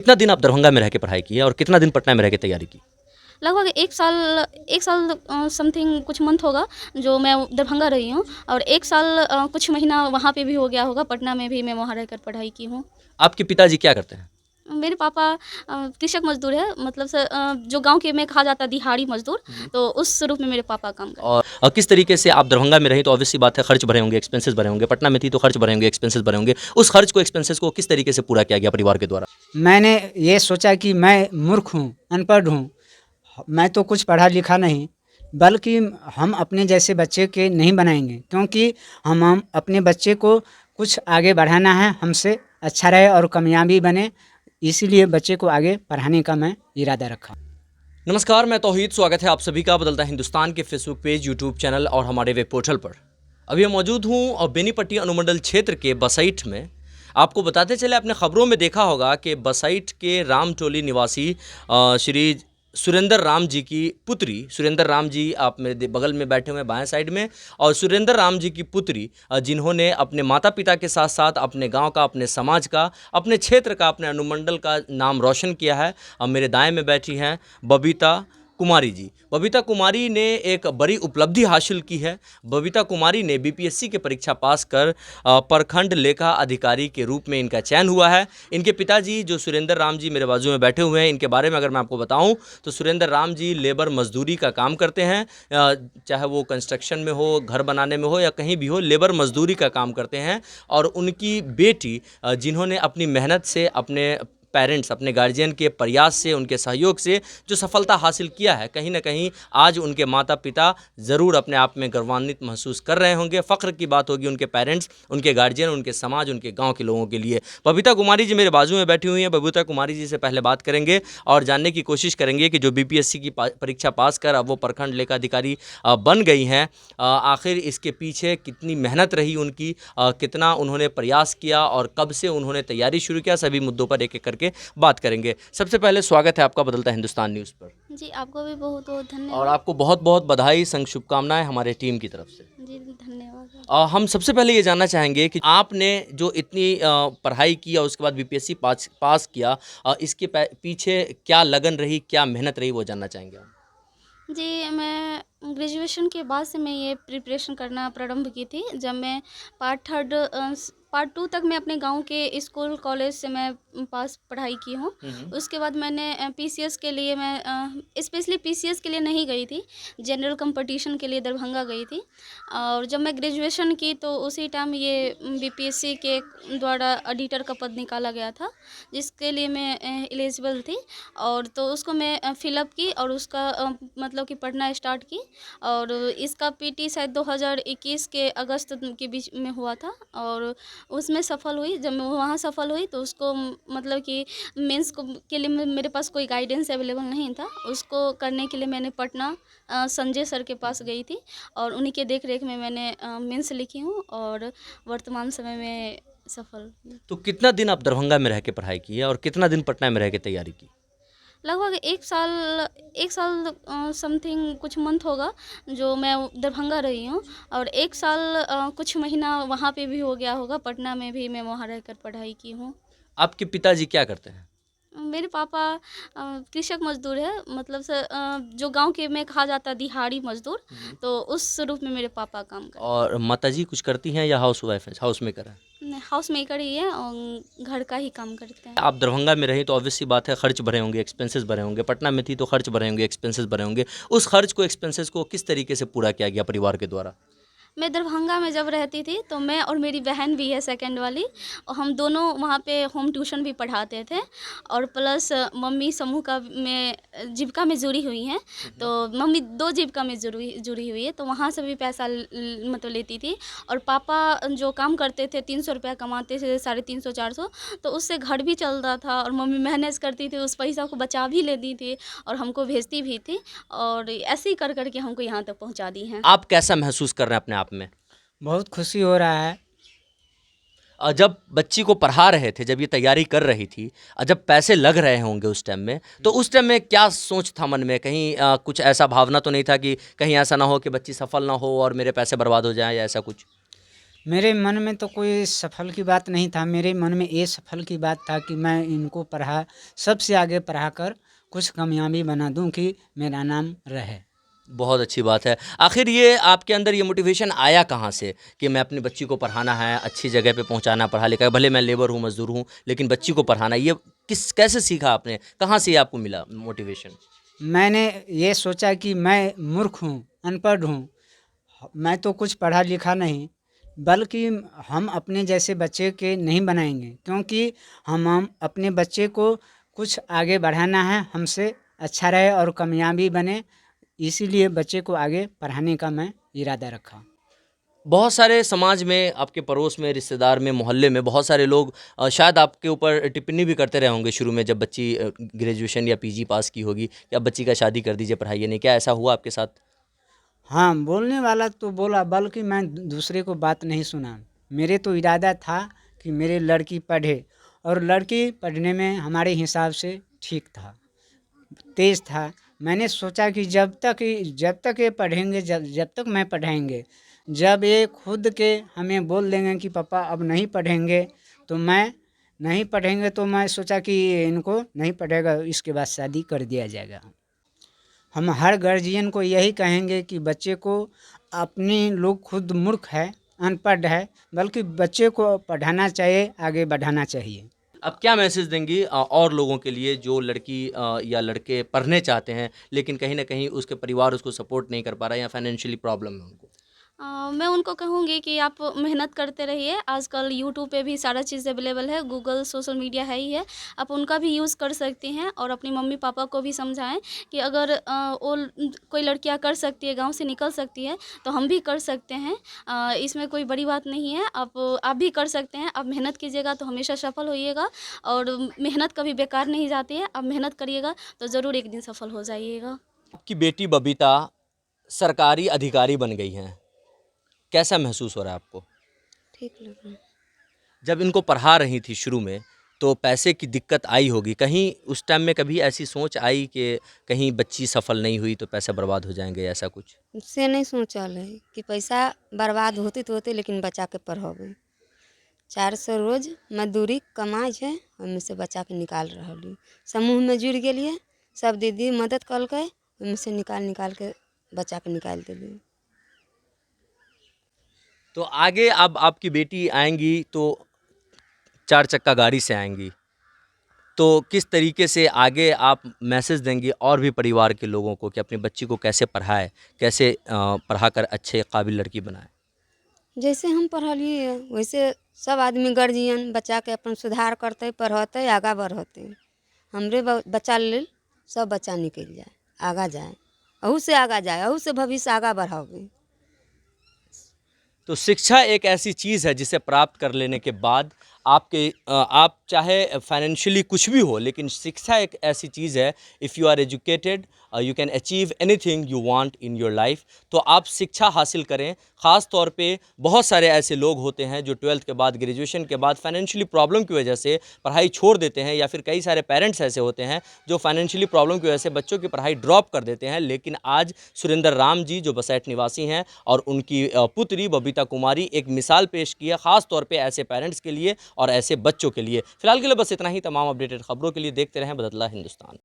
कितना दिन आप दरभंगा में रह के पढ़ाई की है और कितना दिन पटना में रह के तैयारी की? लगभग एक साल समथिंग कुछ मंथ होगा जो मैं दरभंगा रही हूँ। और एक साल कुछ महीना वहाँ पे भी हो गया होगा, पटना में भी मैं वहाँ रहकर पढ़ाई की हूँ। आपके पिताजी क्या करते हैं? मेरे पापा कृषक मजदूर है, मतलब जो गांव के में कहा जाता है दिहाड़ी मजदूर, तो उस रूप में मेरे पापा काम करते और किस तरीके से आप दरभंगा में रहीं तो ऑब्वियस सी बात है खर्च भरे होंगे, एक्सपेंसेस भरे होंगे, पटना में थी तो खर्च भरे होंगे, एक्सपेंसेस भरे होंगे। उस खर्च को एक्सपेंसेस को किस तरीके से पूरा किया गया परिवार के द्वारा? मैंने ये सोचा कि मैं मूर्ख हूँ, अनपढ़ हूँ, मैं तो कुछ पढ़ा लिखा नहीं, बल्कि हम अपने जैसे बच्चे के नहीं बनाएंगे, क्योंकि हम अपने बच्चे को कुछ आगे बढ़ाना है, हमसे अच्छा रहे और कामयाबी बने, इसीलिए बच्चे को आगे पढ़ाने का मैं इरादा रखा। नमस्कार, मैं तौहीद। स्वागत है आप सभी का बदलता हिंदुस्तान के फेसबुक पेज, यूट्यूब चैनल और हमारे वेब पोर्टल पर। अभी मैं मौजूद हूँ और बेनीपट्टी अनुमंडल क्षेत्र के बसैठ में। आपको बताते चले, आपने खबरों में देखा होगा कि बसैठ के रामटोली निवासी श्री सुरेंद्र राम जी की पुत्री, सुरेंद्र राम जी आप मेरे बगल में बैठे हुए हैं बाएं साइड में, और सुरेंद्र राम जी की पुत्री जिन्होंने अपने माता पिता के साथ साथ अपने गांव का, अपने समाज का, अपने क्षेत्र का, अपने अनुमंडल का नाम रोशन किया है। अब मेरे दाएं में बैठी हैं बबीता कुमारी जी। बबीता कुमारी ने एक बड़ी उपलब्धि हासिल की है। बबीता कुमारी ने बीपीएससी की परीक्षा पास कर प्रखंड लेखा अधिकारी के रूप में इनका चयन हुआ है। इनके पिताजी जो सुरेंद्र राम जी मेरे बाजू में बैठे हुए हैं, इनके बारे में अगर मैं आपको बताऊं तो सुरेंद्र राम जी लेबर मजदूरी का काम करते हैं। चाहे वो कंस्ट्रक्शन में हो, घर बनाने में हो या कहीं भी हो, लेबर मजदूरी का काम करते हैं। और उनकी बेटी जिन्होंने अपनी मेहनत से, अपने पेरेंट्स, अपने गार्जियन के प्रयास से, उनके सहयोग से जो सफलता हासिल किया है, कहीं ना कहीं आज उनके माता पिता ज़रूर अपने आप में गर्वान्वित महसूस कर रहे होंगे। फ़ख्र की बात होगी उनके पेरेंट्स, उनके गार्जियन, उनके समाज, उनके गांव के लोगों के लिए। बबीता कुमारी जी मेरे बाजू में बैठी हुई हैं। बबीता कुमारी जी से पहले बात करेंगे और जानने की कोशिश करेंगे कि जो बीपीएससी की परीक्षा पास कर अब वो प्रखंड लेखाधिकारी बन गई हैं, आखिर इसके पीछे कितनी मेहनत रही उनकी, कितना उन्होंने प्रयास किया और कब से उन्होंने तैयारी शुरू किया, सभी मुद्दों पर एक एक करके बात करेंगे। सबसे पहले स्वागत है आपका बदलता हिंदुस्तान न्यूज़ पर। हैं। जी, आपको भी बहुत बहुत और धन्यवाद। आपको बहुत बहुत बधाई, संग शुभकामनाएं हमारे टीम की तरफ से। जी, धन्यवाद। हम सबसे पहले ये जानना चाहेंगे कि आपने जो इतनी पढ़ाई की और उसके बाद बीपीएससी पास किया, इसके पीछे क्या लगन रही, क्या मेहनत रही, वो जानना चाहेंगे हम। जी, मैं ग्रेजुएशन के बाद से मैं ये प्रिपरेशन करना प्रारंभ की थी। जब मैं पार्ट 2 तक मैं अपने गांव के स्कूल कॉलेज से मैं पास पढ़ाई की हूँ। उसके बाद मैंने पीसीएस के लिए मैं स्पेशली पीसीएस के लिए नहीं गई थी, जनरल कंपटीशन के लिए दरभंगा गई थी। और जब मैं ग्रेजुएशन की तो उसी टाइम ये बीपीएससी के द्वारा ऑडिटर का पद निकाला गया था, जिसके लिए मैं एलिजिबल थी। और तो उसको मैं फिलअप की और उसका मतलब कि पढ़ना स्टार्ट की। और इसका पीटी शायद 2021 के अगस्त के बीच में हुआ था और उसमें सफल हुई। जब मैं वहाँ सफल हुई तो उसको मतलब कि मेंस को के लिए मेरे पास कोई गाइडेंस अवेलेबल नहीं था। उसको करने के लिए मैंने पटना संजय सर के पास गई थी और उन्हीं के देख रेख में मैंने मेंस लिखी हूँ और वर्तमान समय में सफल हूँ। तो कितना दिन आप दरभंगा में रह के पढ़ाई की है और कितना दिन पटना में रह के तैयारी की? लगभग एक साल समथिंग कुछ मंथ होगा जो मैं दरभंगा रही हूँ। और एक साल कुछ महीना वहाँ पे भी हो गया होगा, पटना में भी मैं वहाँ रहकर पढ़ाई की हूँ। आपके पिताजी क्या करते हैं? मेरे पापा कृषक मजदूर है, मतलब जो गांव के में कहा जाता है दिहाड़ी मजदूर, तो उस रूप में मेरे पापा काम करते और माताजी कुछ करती हैं या हाउस वाइफ है, हाउस मेकर है? हैं। हाउस मेकर ही है और घर का ही काम करते हैं। आप दरभंगा में रहीं तो ऑब्वियस सी बात है खर्च भरे होंगे, एक्सपेंसेस भरे होंगे। पटना में थी तो खर्च भरे होंगे, एक्सपेंसेस भरे होंगे। उस खर्च को, एक्सपेंसेस को किस तरीके से पूरा किया गया परिवार के द्वारा? मैं दरभंगा में जब रहती थी तो मैं और मेरी बहन भी है सेकंड वाली, और हम दोनों वहाँ पे होम ट्यूशन भी पढ़ाते थे। और प्लस मम्मी समूह का में जीविका में जुड़ी हुई हैं, तो मम्मी 2 जीविका में जुड़ी हुई है, तो वहाँ से भी पैसा मतलब लेती थी। और पापा जो काम करते थे 300 रुपया कमाते थे, 350 400, तो उससे घर भी चलता था और मम्मी मैनेज करती थी, उस पैसा को बचा भी लेती थी और हमको भेजती भी थी। और ऐसे ही कर के हमको यहाँ तक पहुँचा दी हैं। आप कैसा महसूस कर रहे हैं अपने आप में? बहुत खुशी हो रहा है। जब बच्ची को पढ़ा रहे थे, जब ये तैयारी कर रही थी, जब पैसे लग रहे होंगे उस टाइम में, तो उस टाइम में क्या सोच था मन में? कहीं कुछ ऐसा भावना तो नहीं था कि कहीं ऐसा ना हो कि बच्ची सफल ना हो और मेरे पैसे बर्बाद हो जाएं या ऐसा कुछ? मेरे मन में तो कोई सफल की बात नहीं था। मेरे मन में ये सफल की बात था कि मैं इनको पढ़ा सबसे आगे पढ़ाकर कुछ कामयाबी बना दूं कि मेरा नाम रहे। बहुत अच्छी बात है। आखिर ये आपके अंदर ये मोटिवेशन आया कहाँ से कि मैं अपनी बच्ची को पढ़ाना है, अच्छी जगह पे पहुँचाना, पढ़ा लिखा है, भले मैं लेबर हूँ, मज़दूर हूँ, लेकिन बच्ची को पढ़ाना, ये कैसे सीखा आपने? कहाँ से ये आपको मिला मोटिवेशन? मैंने ये सोचा कि मैं मूर्ख हूँ, अनपढ़ हूँ, मैं तो कुछ पढ़ा लिखा नहीं, बल्कि हम अपने जैसे बच्चे के नहीं बनाएंगे, क्योंकि हम अपने बच्चे को कुछ आगे बढ़ाना है, हमसे अच्छा रहे और कामयाबी बने, इसीलिए बच्चे को आगे पढ़ाने का मैं इरादा रखा। बहुत सारे समाज में, आपके पड़ोस में, रिश्तेदार में, मोहल्ले में बहुत सारे लोग शायद आपके ऊपर टिप्पणी भी करते रहे होंगे शुरू में, जब बच्ची ग्रेजुएशन या पीजी पास की होगी कि अब बच्ची का शादी कर दीजिए, पढ़ाइए नहीं। क्या ऐसा हुआ आपके साथ? हाँ, बोलने वाला तो बोला, बल्कि मैं दूसरे को बात नहीं सुना। मेरे तो इरादा था कि मेरे लड़की पढ़े, और लड़की पढ़ने में हमारे हिसाब से ठीक था, तेज़ था। मैंने सोचा कि जब तक ये पढ़ेंगे, जब तक मैं पढ़ाएंगे, जब ये खुद के हमें बोल देंगे कि पापा अब नहीं पढ़ेंगे, तो मैं नहीं पढ़ेंगे, तो मैं सोचा कि इनको नहीं पढ़ेगा, इसके बाद शादी कर दिया जाएगा। हम हर गार्जियन को यही कहेंगे कि बच्चे को, अपने लोग खुद मूर्ख है, अनपढ़ है, बल्कि बच्चे को पढ़ाना चाहिए, आगे बढ़ाना चाहिए। अब क्या मैसेज देंगी और लोगों के लिए जो लड़की या लड़के पढ़ने चाहते हैं, लेकिन कहीं न कहीं उसके परिवार उसको सपोर्ट नहीं कर पा रहा है या फाइनेंशियली प्रॉब्लम है उनको? मैं उनको कहूँगी कि आप मेहनत करते रहिए। आजकल यूट्यूब पे भी सारा चीज़ अवेलेबल है, गूगल, सोशल मीडिया है ही है। आप उनका भी यूज़ कर सकती हैं, और अपनी मम्मी-पापा को भी समझाएँ कि अगर कोई लड़कियाँ कर सकती है, गाँव से निकल सकती है, तो हम भी कर सकते हैं। इसमें कोई बड़ी बात नहीं है। आप भी कर सकते हैं। आप मेहनत कीजिएगा तो हमेशा सफल होइएगा, और मेहनत कभी बेकार नहीं जाती है। आप मेहनत करिएगा तो ज़रूर एक दिन सफल हो जाइएगा। आपकी बेटी बबीता सरकारी अधिकारी बन गई हैं, कैसा महसूस हो रहा है आपको? ठीक लग रहा है। जब इनको पढ़ा रही थी शुरू में, तो पैसे की दिक्कत आई होगी, कहीं उस टाइम में कभी ऐसी सोच आई कि कहीं बच्ची सफल नहीं हुई तो पैसे बर्बाद हो जाएँगे, ऐसा कुछ? से नहीं सोचल है कि पैसा बर्बाद होते तो होते, लेकिन बच्चा के पढ़ाबे 400 रोज मजदूरी कमाई है, ओहिमे से बच्चा के निकाल रहली। समूह में जुड़ गेलिए, सब दीदी मदद कलकै, ओहिमे से निकाल के बच्चा के निकाल देली। तो आगे अब आपकी बेटी आएँगी तो 4 चक्का गाड़ी से आएँगी, तो किस तरीके से आगे आप मैसेज देंगी और भी परिवार के लोगों को कि अपनी बच्ची को कैसे पढ़ाएँ, कैसे पढ़ाकर अच्छे काबिल लड़की बनाएँ? जैसे हम पढ़लिए वैसे सब आदमी गार्जियन बच्चा के अपन सुधार करते, पढ़ते, आगा बढ़ते। हमरे बच्चा लेल सब बच्चा निकल जाए, आगा जाए, अहू से आगा जाए, अहू से भविष्य आगा बढ़ाओगे। तो शिक्षा एक ऐसी चीज़ है जिसे प्राप्त कर लेने के बाद आप चाहे फाइनेंशियली कुछ भी हो, लेकिन शिक्षा एक ऐसी चीज़ है, if you are educated you can achieve anything you want in your life. तो आप शिक्षा हासिल करें। ख़ास तौर पे बहुत सारे ऐसे लोग होते हैं जो 12th के बाद, ग्रेजुएशन के बाद फाइनेंशियली प्रॉब्लम की वजह से पढ़ाई छोड़ देते हैं, या फिर कई सारे पेरेंट्स ऐसे होते हैं जो फाइनेंशियली प्रॉब्लम की वजह से बच्चों की पढ़ाई ड्रॉप कर देते हैं। लेकिन आज सुरेंद्र राम जी जो बसैठ निवासी हैं और उनकी पुत्री बबीता कुमारी एक मिसाल पेश की है, ख़ास तौर पे ऐसे पेरेंट्स के लिए और ऐसे बच्चों के लिए। फिलहाल के लिए बस इतना ही। तमाम अपडेटेड खबरों के लिए देखते रहें बदला हिंदुस्तान।